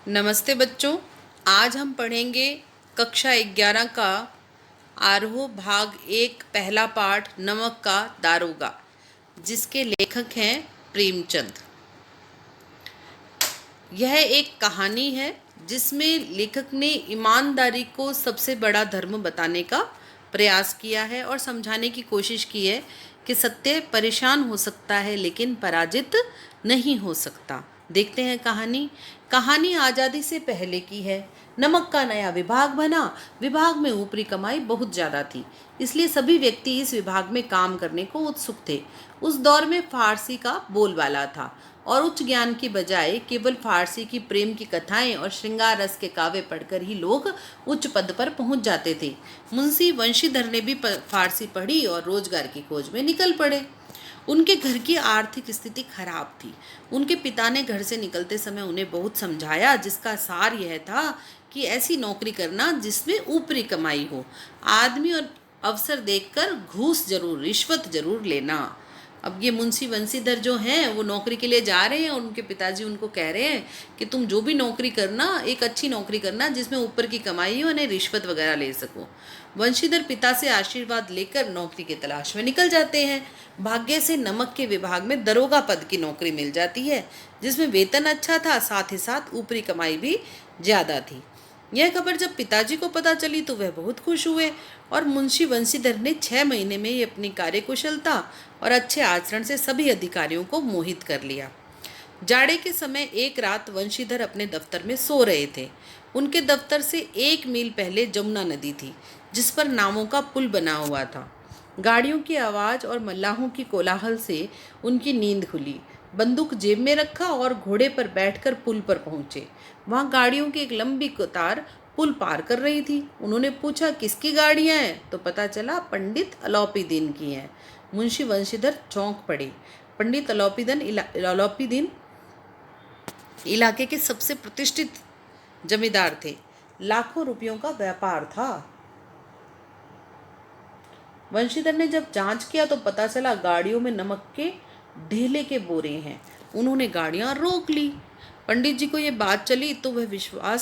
नमस्ते बच्चों। आज हम पढ़ेंगे कक्षा 11 का आरोह भाग 1 पहला पाठ नमक का दारोगा, जिसके लेखक हैं प्रेमचंद। यह एक कहानी है जिसमें लेखक ने ईमानदारी को सबसे बड़ा धर्म बताने का प्रयास किया है और समझाने की कोशिश की है कि सत्य परेशान हो सकता है लेकिन पराजित नहीं हो सकता। देखते हैं कहानी आज़ादी से पहले की है। नमक का नया विभाग बना। विभाग में ऊपरी कमाई बहुत ज़्यादा थी, इसलिए सभी व्यक्ति इस विभाग में काम करने को उत्सुक थे। उस दौर में फारसी का बोलबाला था और उच्च ज्ञान की बजाय केवल फारसी की प्रेम की कथाएं और श्रृंगार रस के काव्य पढ़कर ही लोग उच्च पद पर पहुंच जाते थे। मुंशी वंशीधर ने भी फारसी पढ़ी और रोजगार की खोज में निकल पड़े। उनके घर की आर्थिक स्थिति खराब थी। उनके पिता ने घर से निकलते समय उन्हें बहुत समझाया, जिसका सार यह था कि ऐसी नौकरी करना जिसमें ऊपरी कमाई हो। आदमी और अवसर देखकर घूस जरूर, रिश्वत जरूर लेना। अब ये मुंशी वंशीधर जो हैं वो नौकरी के लिए जा रहे हैं और उनके पिताजी उनको कह रहे हैं कि तुम जो भी नौकरी करना, एक अच्छी नौकरी करना जिसमें ऊपर की कमाई हो, उन्हें रिश्वत वगैरह ले सको। वंशीधर पिता से आशीर्वाद लेकर नौकरी की तलाश में निकल जाते हैं। भाग्य से नमक के विभाग में दरोगा पद की नौकरी मिल जाती है, जिसमें वेतन अच्छा था, साथ ही साथ ऊपरी कमाई भी ज़्यादा थी। यह खबर जब पिताजी को पता चली तो वह बहुत खुश हुए और मुंशी वंशीधर ने 6 महीने में ही अपनी कार्यकुशलता और अच्छे आचरण से सभी अधिकारियों को मोहित कर लिया। जाड़े के समय एक रात वंशीधर अपने दफ्तर में सो रहे थे। उनके दफ्तर से 1 मील पहले जमुना नदी थी, जिस पर नावों का पुल बना हुआ था। गाड़ियों की आवाज़ और मल्लाहों की कोलाहल से उनकी नींद खुली। बंदूक जेब में रखा और घोड़े पर बैठकर पुल पर पहुंचे। वहां गाड़ियों की एक लंबी कतार पुल पार कर रही थी। उन्होंने पूछा, किसकी गाड़ियां हैं? तो पता चला पंडित अलौपीदीन की हैं। मुंशी वंशीधर चौंक पड़े। पंडित अलौपीदीन इलाके के सबसे प्रतिष्ठित जमींदार थे। लाखों रुपयों का व्यापार था। वंशीधर ने जब जांच किया तो पता चला गाड़ियों में नमक के ढेले के बोरे हैं। उन्होंने गाड़ियां रोक ली। पंडित जी को ये बात चली तो वह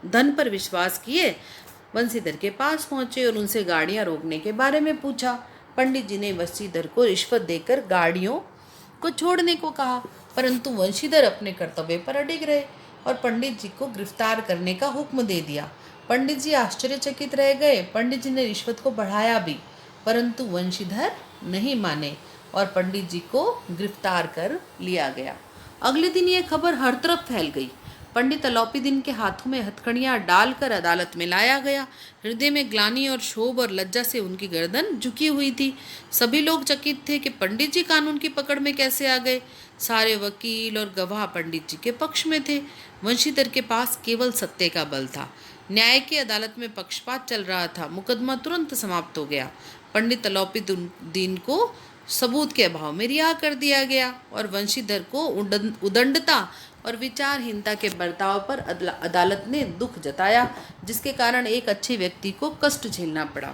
धन पर विश्वास किए वंशीधर के पास पहुंचे और उनसे गाड़ियां रोकने के बारे में पूछा। पंडित जी ने वंशीधर को रिश्वत देकर गाड़ियों को छोड़ने को कहा, परंतु वंशीधर अपने कर्तव्य पर अडिग रहे और पंडित जी को गिरफ्तार करने का हुक्म दे दिया। पंडित जी आश्चर्यचकित रह गए। पंडित जी ने रिश्वत को बढ़ाया भी, परंतु वंशीधर नहीं माने और पंडित जी को गिरफ्तार कर लिया गया। अगले दिन यह खबर हर तरफ फैल गई। पंडित अलौपीदीन के हाथों में हथकड़ियां डालकर अदालत में लाया गया। हृदय में ग्लानि और क्षोभ और लज्जा से उनकी गर्दन झुकी हुई थी। सभी लोग चकित थे कि पंडित जी कानून की पकड़ में कैसे आ गए। सारे वकील और गवाह पंडित जी के पक्ष में थे। वंशीधर के पास केवल सत्य का बल था। न्याय की अदालत में पक्षपात चल रहा था। मुकदमा तुरंत समाप्त हो गया। पंडित अलौपीदीन को सबूत के अभाव में रिहा कर दिया गया और वंशीधर को उदंडता और विचारहीनता के बर्ताव पर अदालत ने दुख जताया, जिसके कारण एक अच्छे व्यक्ति को कष्ट झेलना पड़ा।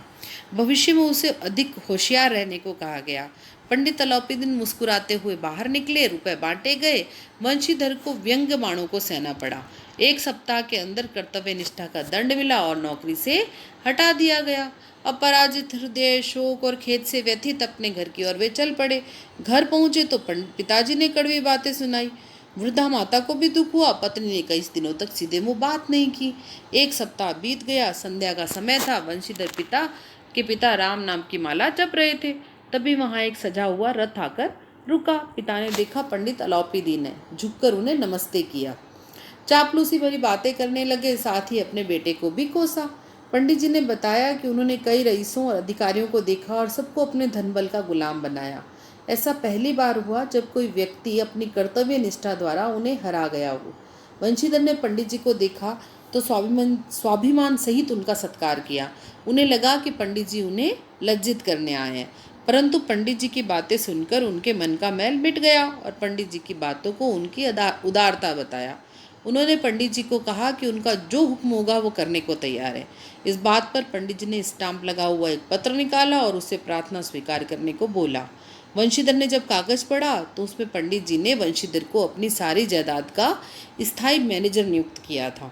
भविष्य में उसे अधिक होशियार रहने को कहा गया। पंडित अलौपीदीन मुस्कुराते हुए बाहर निकले। रुपए बांटे गए। वंशीधर को व्यंग्य बाणों को सहना पड़ा। 1 सप्ताह के अंदर कर्तव्य निष्ठा का दंड मिला और नौकरी से हटा दिया गया। अपराजित हृदय, शोक और खेद से व्यथित अपने घर की ओर वे चल पड़े। घर पहुंचे तो पिताजी ने कड़वी बातें सुनाई। वृद्धा माता को भी दुख हुआ। पत्नी ने कई दिनों तक सीधे मुंह बात नहीं की। 1 सप्ताह बीत गया। संध्या का समय था। वंशीधर पिता राम नाम की माला जप रहे थे। तभी वहां एक सजा हुआ रथ आकर रुका। पिता ने देखा पंडित अलौपीदीन है, झुककर उन्हें नमस्ते किया। चापलूसी भरी बातें करने लगे, साथ ही अपने बेटे को भी कोसा। पंडित जी ने बताया कि उन्होंने कई रईसों और अधिकारियों को देखा और सबको अपने धनबल का गुलाम बनाया। ऐसा पहली बार हुआ जब कोई व्यक्ति अपनी कर्तव्य निष्ठा द्वारा उन्हें हरा गया हो। वंशीधर ने पंडित जी को देखा तो स्वाभिमान सहित उनका सत्कार किया। उन्हें लगा कि पंडित जी उन्हें लज्जित करने आए हैं, परंतु पंडित जी की बातें सुनकर उनके मन का मैल मिट गया और पंडित जी की बातों को उनकी उदारता बताया। उन्होंने पंडित जी को कहा कि उनका जो हुक्म होगा वो करने को तैयार है। इस बात पर पंडित जी ने स्टाम्प लगा हुआ एक पत्र निकाला और उससे प्रार्थना स्वीकार करने को बोला। वंशीधर ने जब कागज पढ़ा तो उसमें पंडित जी ने वंशीधर को अपनी सारी जायदाद का स्थायी मैनेजर नियुक्त किया था।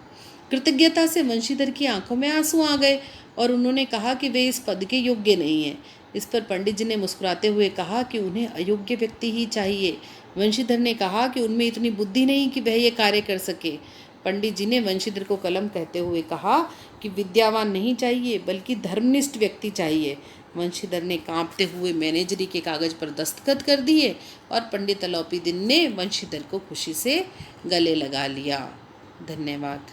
कृतज्ञता से वंशीधर की आंखों में आंसू आ गए और उन्होंने कहा कि वे इस पद के योग्य नहीं हैं। इस पर पंडित जी ने मुस्कुराते हुए कहा कि उन्हें अयोग्य व्यक्ति ही चाहिए। वंशीधर ने कहा कि उनमें इतनी बुद्धि नहीं कि वह ये कार्य कर सके। पंडित जी ने वंशीधर को कलम कहते हुए कहा कि विद्यावान नहीं चाहिए बल्कि धर्मनिष्ठ व्यक्ति चाहिए। वंशीधर ने कांपते हुए मैनेजरी के कागज पर दस्तखत कर दिए और पंडित अलोपीदीन ने वंशीधर को खुशी से गले लगा लिया। धन्यवाद।